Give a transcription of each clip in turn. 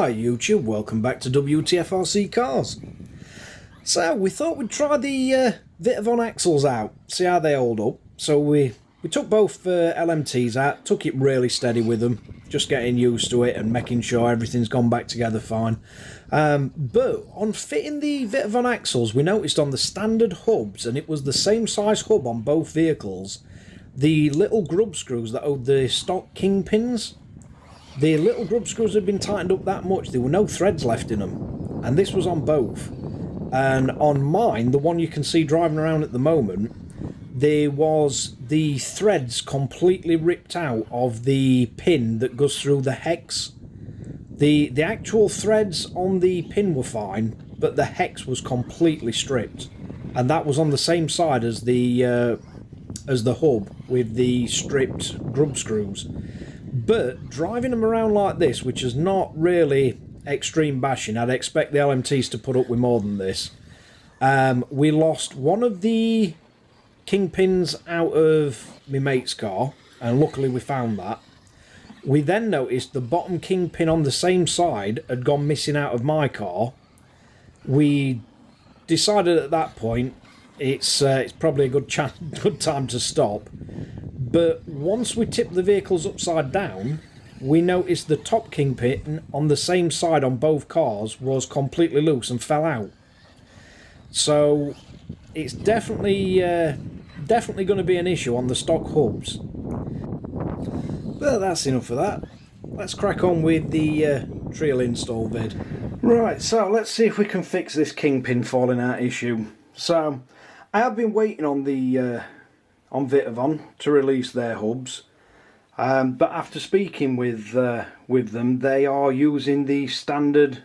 Hi YouTube, welcome back to Wtf Rc Cars. So we thought we'd try the Vitavon axles out, see how they hold up. So we took both LMTs out, took it really steady with them, just getting used to it and making sure everything's gone back together fine. But on fitting the Vitavon axles, we noticed on the standard hubs, and it was the same size hub on both vehicles, the little grub screws that hold the stock kingpins, the little grub screws had been tightened up that much, there were no threads left in them. And this was on both. And on mine, the one you can see driving around at the moment, there was the threads completely ripped out of the pin that goes through the hex. The actual threads on the pin were fine, but the hex was completely stripped. And that was on the same side as the hub with the stripped grub screws. But driving them around like this, which is not really extreme bashing, I'd expect the LMTs to put up with more than this. We lost one of the kingpins out of my mate's car, and luckily we found that. We then noticed the bottom kingpin on the same side had gone missing out of my car. We decided at that point it's probably a good time to stop. But once we tipped the vehicles upside down, we noticed the top kingpin on the same side on both cars was completely loose and fell out. So it's definitely going to be an issue on the stock hubs. But that's enough of that. Let's crack on with the Treal install vid. Right, so let's see if we can fix this kingpin falling out issue. So I have been waiting on the on Vitavon to release their hubs, but after speaking with them, they are using the standard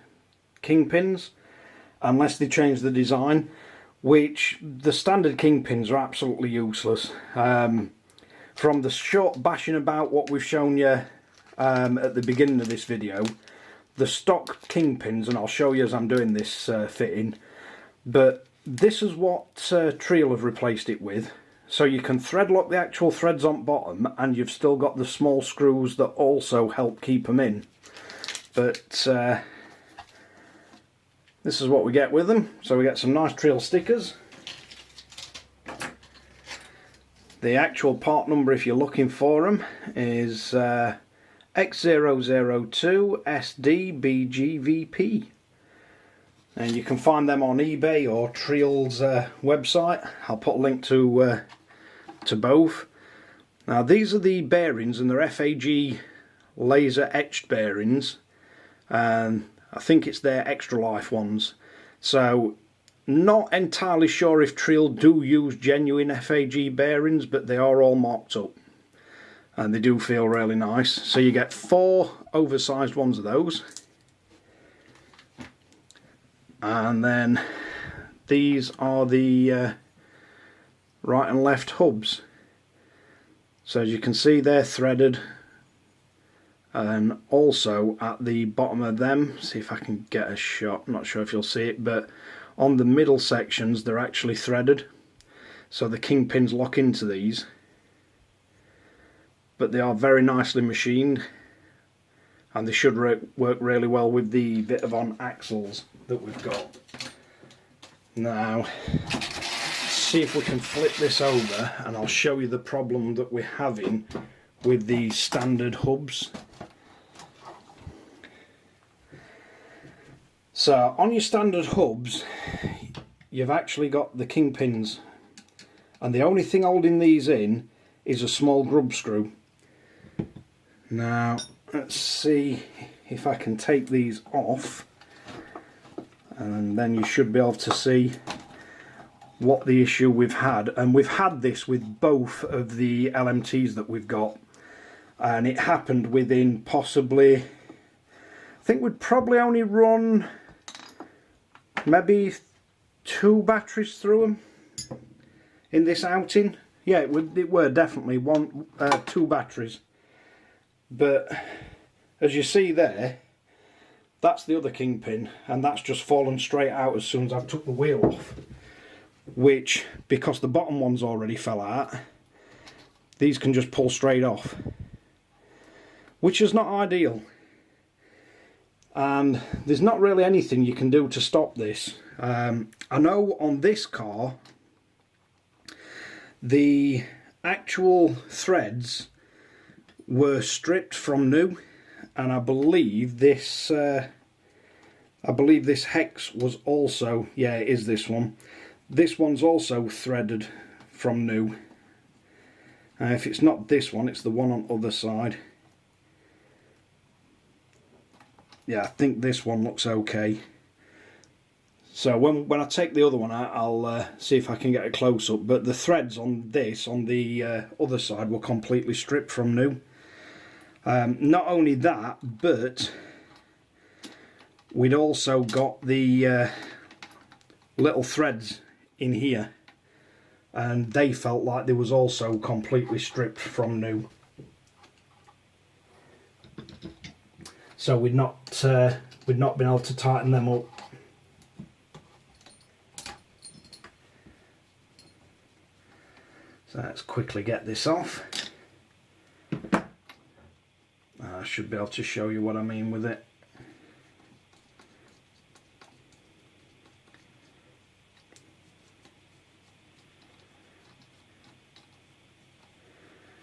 kingpins unless they change the design, which the standard kingpins are absolutely useless. From the short bashing about what we've shown you at the beginning of this video, the stock kingpins, and I'll show you as I'm doing this fitting, but this is what Treal have replaced it with. So you can thread lock the actual threads on bottom, and you've still got the small screws that also help keep them in. But this is what we get with them. So we get some nice Treal stickers. The actual part number, if you're looking for them, is X002SDBGVP. And you can find them on eBay or Treal's website. I'll put a link to both. Now these are the bearings, and they're FAG laser etched bearings, and I think it's their extra life ones. So not entirely sure if Treal do use genuine FAG bearings, but they are all marked up and they do feel really nice. So you get 4 oversized ones of those. And then these are the right and left hubs. So as you can see, they're threaded, and also at the bottom of them, see if I can get a shot, I'm not sure if you'll see it, but on the middle sections they're actually threaded, so the kingpins lock into these, but they are very nicely machined, and they should work really well with the Vitavon axles that we've got. Now, see if we can flip this over and I'll show you the problem that we're having with the standard hubs. So on your standard hubs, you've actually got the kingpins, and the only thing holding these in is a small grub screw. Now let's see if I can take these off, and then you should be able to see what the issue we've had. And we've had this with both of the LMTs that we've got, and it happened within possibly, I think we'd probably only run maybe 2 batteries through them in this outing. Yeah, it were definitely 2 batteries. But as you see there, that's the other kingpin, and that's just fallen straight out as soon as I've took the wheel off, which, because the bottom ones already fell out, these can just pull straight off, which is not ideal. and there's not really anything you can do to stop this. I know on this car the actual threads were stripped from new, and I believe this hex was also, yeah, it is this one. This one's also threaded from new. If it's not this one, it's the one on the other side. Yeah, I think this one looks okay. So when I take the other one out, I'll see if I can get a close-up. But the threads on this, on the other side, were completely stripped from new. Not only that, but we'd also got the little threads in here, and they felt like they was also completely stripped from new. So we'd not been able to tighten them up. So let's quickly get this off. I should be able to show you what I mean with it.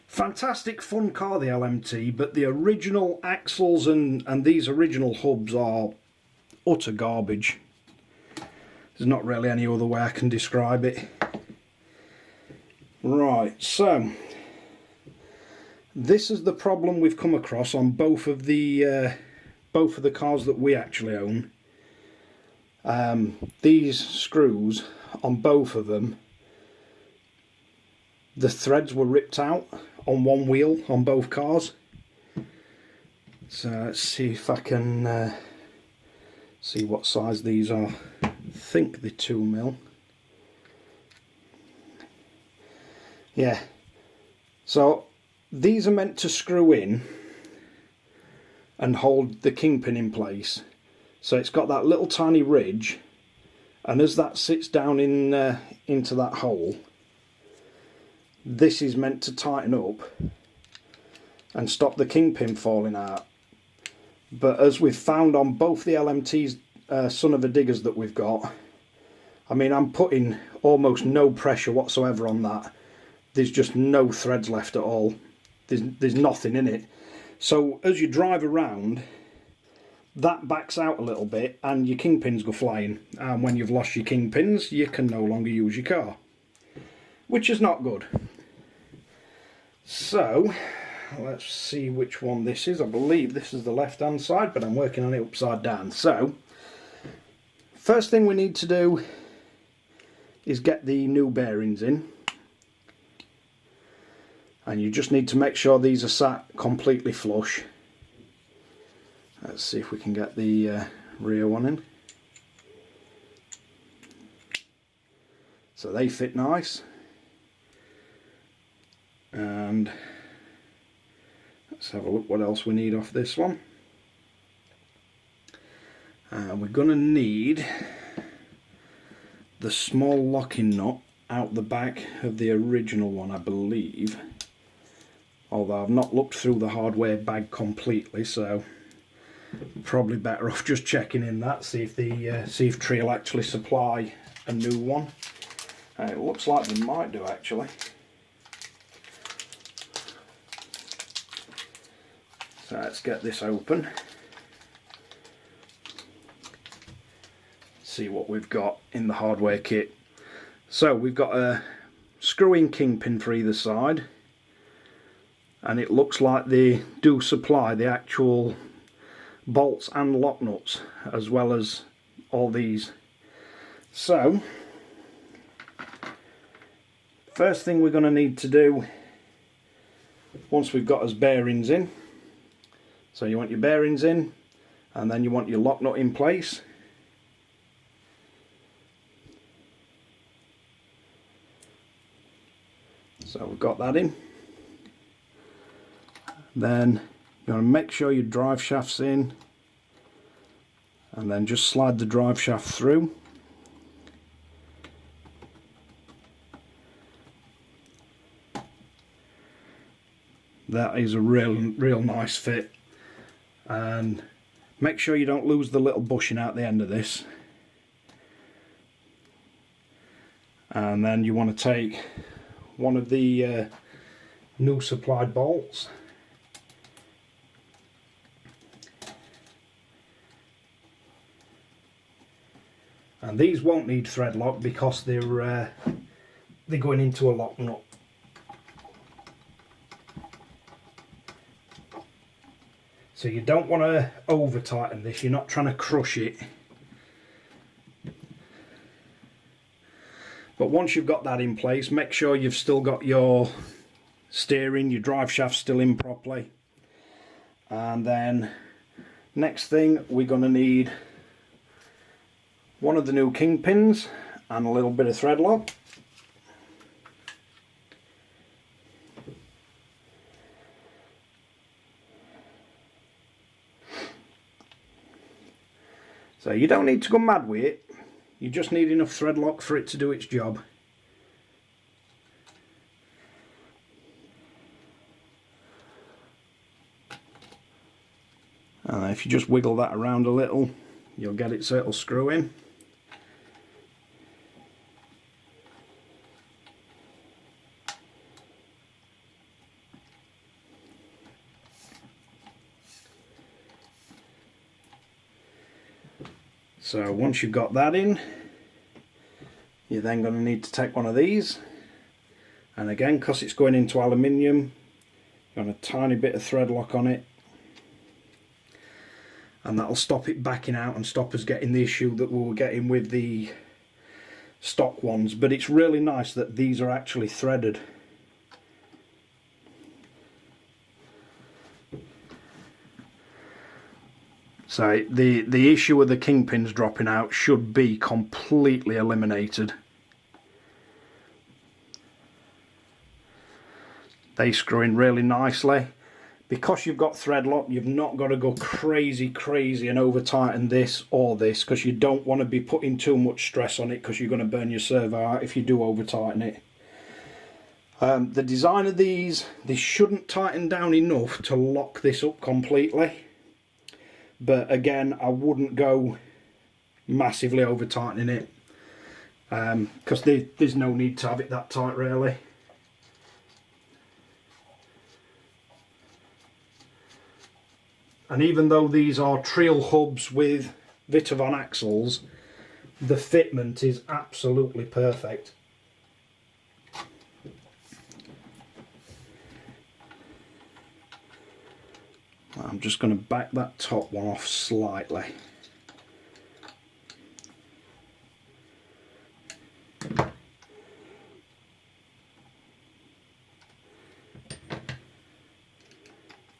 Fantastic fun car, the LMT, but the original axles and these original hubs are utter garbage. There's not really any other way I can describe it. Right, so this is the problem we've come across on both of the cars that we actually own. These screws on both of them, the threads were ripped out on one wheel on both cars. So let's see if I can see what size these are. I think they're 2mm. Yeah, so these are meant to screw in and hold the kingpin in place. So it's got that little tiny ridge, and as that sits down in into that hole, this is meant to tighten up and stop the kingpin falling out. But as we've found on both the LMT's son of a diggers that we've got, I mean, I'm putting almost no pressure whatsoever on that. There's just no threads left at all. There's nothing in it. So as you drive around, that backs out a little bit and your kingpins go flying. And when you've lost your kingpins, you can no longer use your car, which is not good. So let's see which one this is. I believe this is the left hand side, but I'm working on it upside down. So first thing we need to do is get the new bearings in. And you just need to make sure these are sat completely flush. Let's see if we can get the rear one in. So they fit nice. And let's have a look what else we need off this one. We're going to need the small locking nut out the back of the original one, I believe. Although I've not looked through the hardware bag completely, so probably better off just checking in that, see if Treal actually supply a new one. It looks like they might do actually. So let's get this open. See what we've got in the hardware kit. So we've got a screw-in kingpin for either side, and it looks like they do supply the actual bolts and lock nuts as well as all these. So first thing we're going to need to do once we've got our bearings in, so you want your bearings in and then you want your lock nut in place. So we've got that in. Then you want to make sure your drive shaft's in, and then just slide the drive shaft through. That is a real nice fit, and Make sure you don't lose the little bushing out the end of this. And then you want to take one of the new supplied bolts. And these won't need thread lock because they're going into a lock nut. So you don't want to over tighten this, you're not trying to crush it. But once you've got that in place, make sure you've still got your steering, your drive shaft still in properly. And then next thing, we're going to need one of the new kingpins and a little bit of thread lock. So you don't need to go mad with it, you just need enough thread lock for it to do its job. And if you just wiggle that around a little, you'll get it so it'll screw in. So once you've got that in, you're then going to need to take one of these, and again, because it's going into aluminium, you've got a tiny bit of thread lock on it, and that'll stop it backing out and stop us getting the issue that we were getting with the stock ones. But it's really nice that these are actually threaded. So the issue with the kingpins dropping out should be completely eliminated. They screw in really nicely. Because you've got thread lock, you've not got to go crazy and over tighten this or this, because you don't want to be putting too much stress on it, because you're going to burn your servo out if you do over tighten it. The design of these shouldn't tighten down enough to lock this up completely. But again, I wouldn't go massively over tightening it, because there's no need to have it that tight really. And even though these are Treal hubs with vitavon axles, the fitment is absolutely perfect. I'm just going to back that top one off slightly.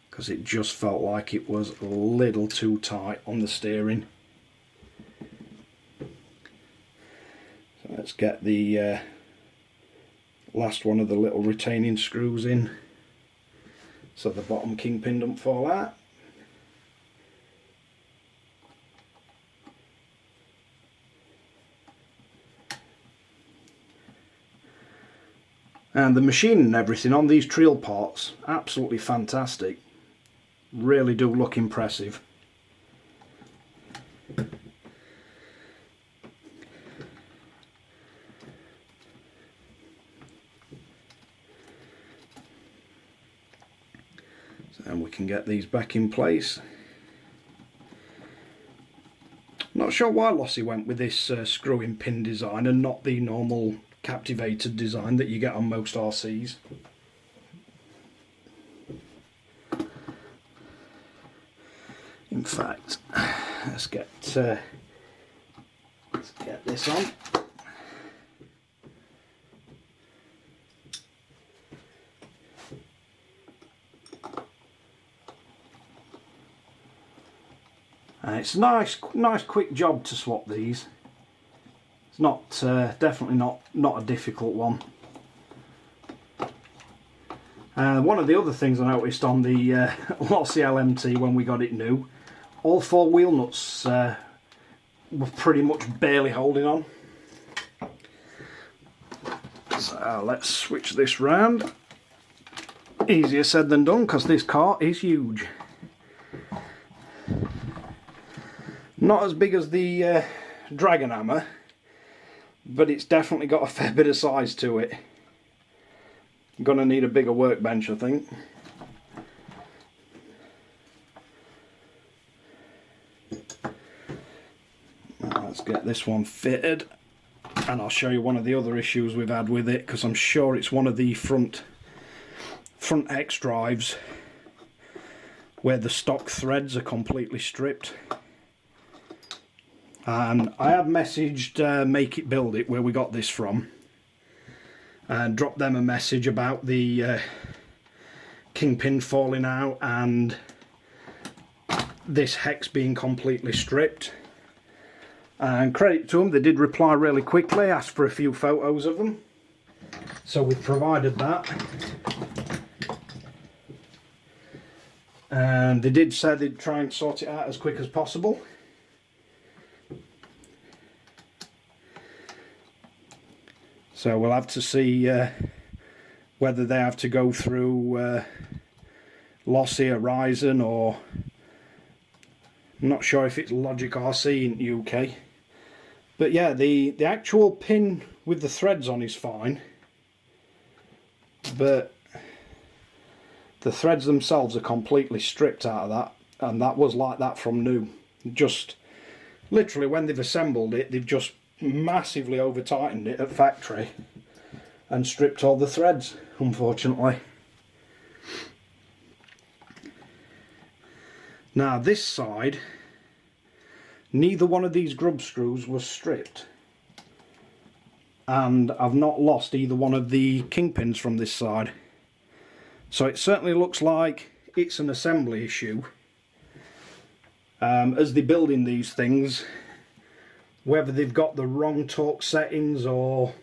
Because it just felt like it was a little too tight on the steering. So let's get the last one of the little retaining screws in, so the bottom kingpin don't fall out. And the machining and everything on these Treal parts, absolutely fantastic. Really do look impressive. And we can get these back in place. Not sure why Losi went with this screwing pin design and not the normal captivated design that you get on most RCs. In fact, let's get this on. It's a nice quick job to swap these. It's not definitely not a difficult one. One of the other things I noticed on the Losi LMT when we got it new, all four wheel nuts were pretty much barely holding on. So let's switch this round. Easier said than done, because this car is huge. not as big as the Dragon hammer, but it's definitely got a fair bit of size to it. I'm gonna need a bigger workbench, I think. Now let's get this one fitted, and I'll show you one of the other issues we've had with it, because I'm sure it's one of the front X drives where the stock threads are completely stripped. And I have messaged Make It Build It, where we got this from, and dropped them a message about the kingpin falling out and this hex being completely stripped. And credit to them, they did reply really quickly, asked for a few photos of them, so we've provided that. And they did say they'd try and sort it out as quick as possible. So we'll have to see whether they have to go through Losi, Horizon, or I'm not sure if it's Logic RC in the UK. But yeah, the actual pin with the threads on is fine, but the threads themselves are completely stripped out of that, and that was like that from new. Just literally when they've assembled it, they've just massively over tightened it at factory and stripped all the threads, unfortunately. Now this side, neither one of these grub screws was stripped, and I've not lost either one of the kingpins from this side, so it certainly looks like it's an assembly issue. As they're building these things, whether they've got the wrong torque settings or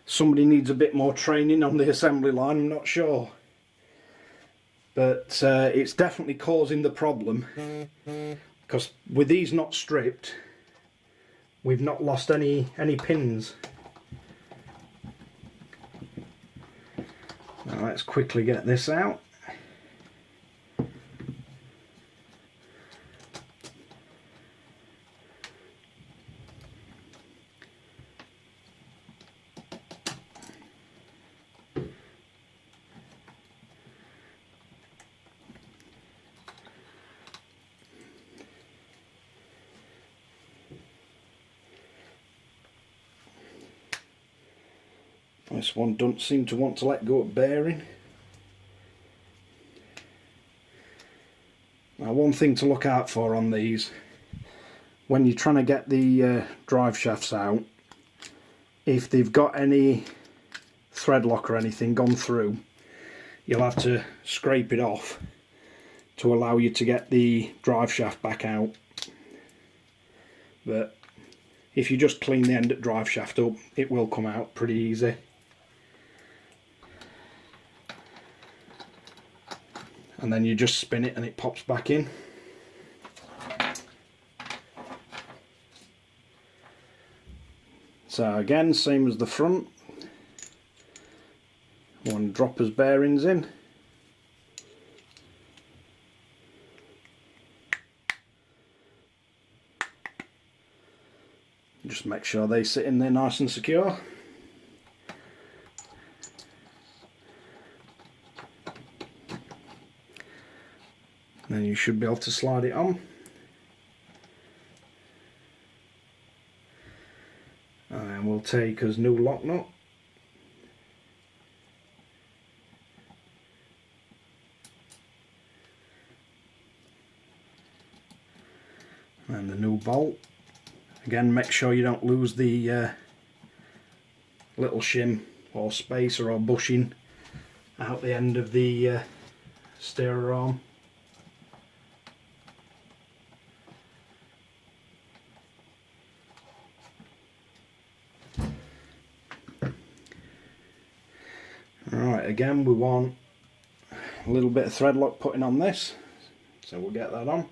somebody needs a bit more training on the assembly line, I'm not sure. But it's definitely causing the problem, because with these not stripped, we've not lost any pins. Now let's quickly get this out. This one doesn't seem to want to let go of bearing. Now one thing to look out for on these, when you're trying to get the drive shafts out, if they've got any thread lock or anything gone through, you'll have to scrape it off to allow you to get the drive shaft back out. But if you just clean the end of drive shaft up, it will come out pretty easy. And then you just spin it and it pops back in. So again, same as the front. One dropper's bearings in. Just make sure they sit in there nice and secure. Then you should be able to slide it on. And we'll take us new lock nut. And the new bolt. Again, make sure you don't lose the little shim or spacer or bushing out the end of the steerer arm. Alright, again we want a little bit of thread lock putting on this, so we'll get that on.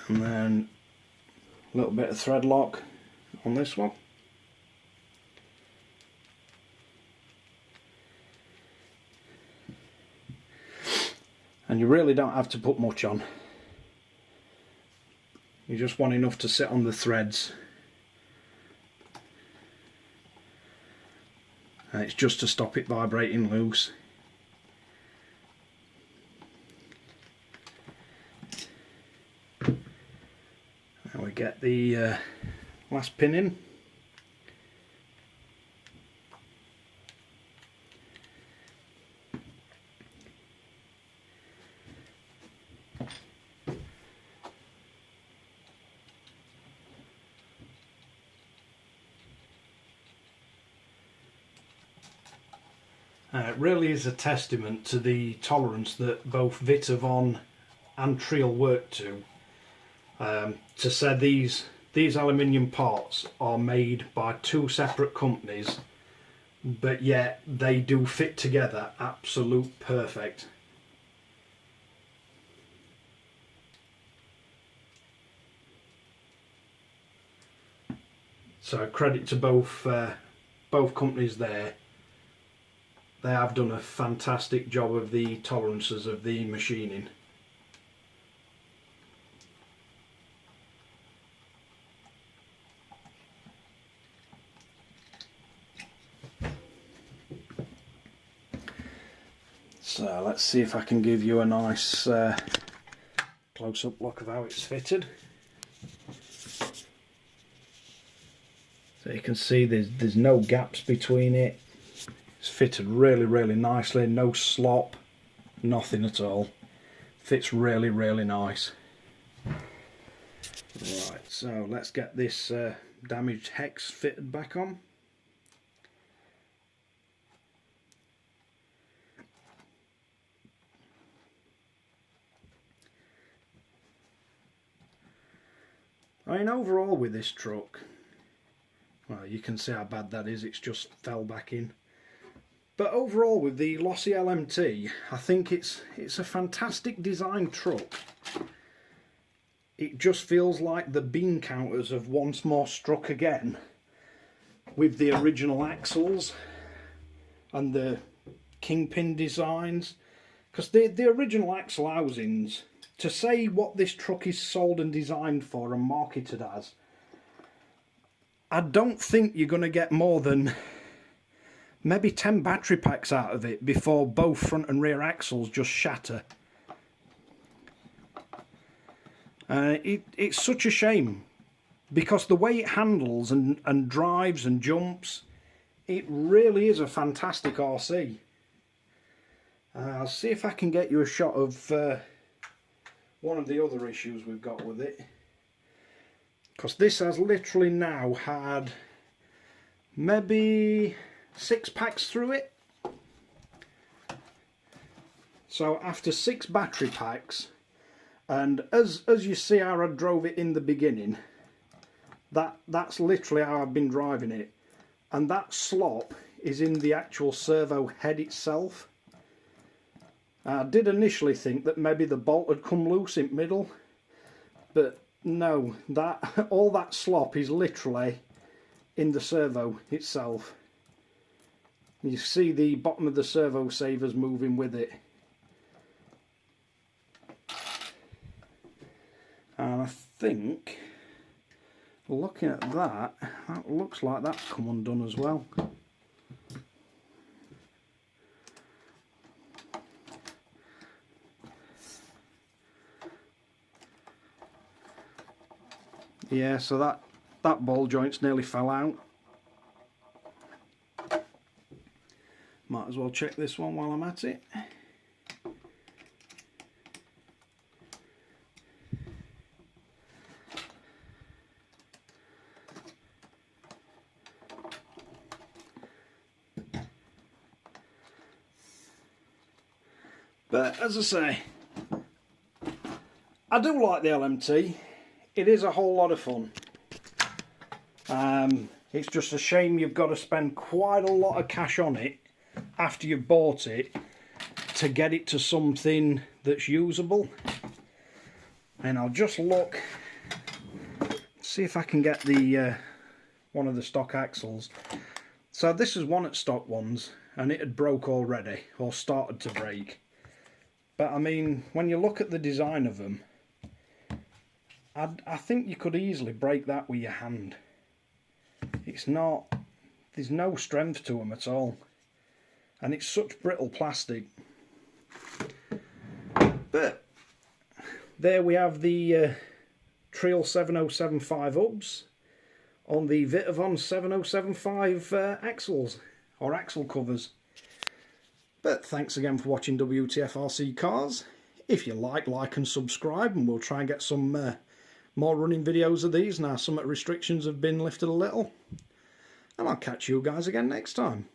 And then a little bit of thread lock on this one. And you really don't have to put much on. You just want enough to sit on the threads. And it's just to stop it vibrating loose. And we get the last pin in. It really is a testament to the tolerance that both Vitavon and Treal work to say these aluminium parts are made by two separate companies, but yet they do fit together absolute perfect. So credit to both companies there. They have done a fantastic job of the tolerances of the machining. So let's see if I can give you a nice close-up look of how it's fitted. So you can see there's no gaps between it. It's fitted really nicely, no slop, nothing at all. Fits really nice. Right, so let's get this damaged hex fitted back on. I mean, overall with this truck, well, you can see how bad that is, it's just fell back in. But overall with the Losi LMT, I think it's a fantastic design truck. It just feels like the bean counters have once more struck again with the original axles and the kingpin designs. Because the original axle housings, to say what this truck is sold and designed for and marketed as, I don't think you're going to get more than maybe 10 battery packs out of it before both front and rear axles just shatter. It's such a shame, because the way it handles and drives and jumps, it really is a fantastic RC. I'll see if I can get you a shot of one of the other issues we've got with it, because this has literally now had maybe 6 packs through it. So after 6 battery packs, and as you see how I drove it in the beginning, that's literally how I've been driving it, and that slop is in the actual servo head itself. I did initially think that maybe the bolt had come loose in the middle, but no, all that slop is literally in the servo itself. You see the bottom of the servo savers moving with it. And I think, looking at that looks like that's come undone as well. Yeah, so that ball joint's nearly fell out. Might as well check this one while I'm at it. But as I say, I do like the LMT. It is a whole lot of fun. It's just a shame you've got to spend quite a lot of cash on it after you've bought it to get it to something that's usable. And I'll just look see if I can get the one of the stock axles. So this is one of the stock ones, and it had broke already, or started to break. But I mean, when you look at the design of them, I think you could easily break that with your hand. It's not, there's no strength to them at all, and it's such brittle plastic. But there we have the Treal 7075 hubs on the Vitavon 7075 axles, or axle covers. But thanks again for watching Wtf Rc Cars. If you like and subscribe, and we'll try and get some more running videos of these now some restrictions have been lifted a little. And I'll catch you guys again next time.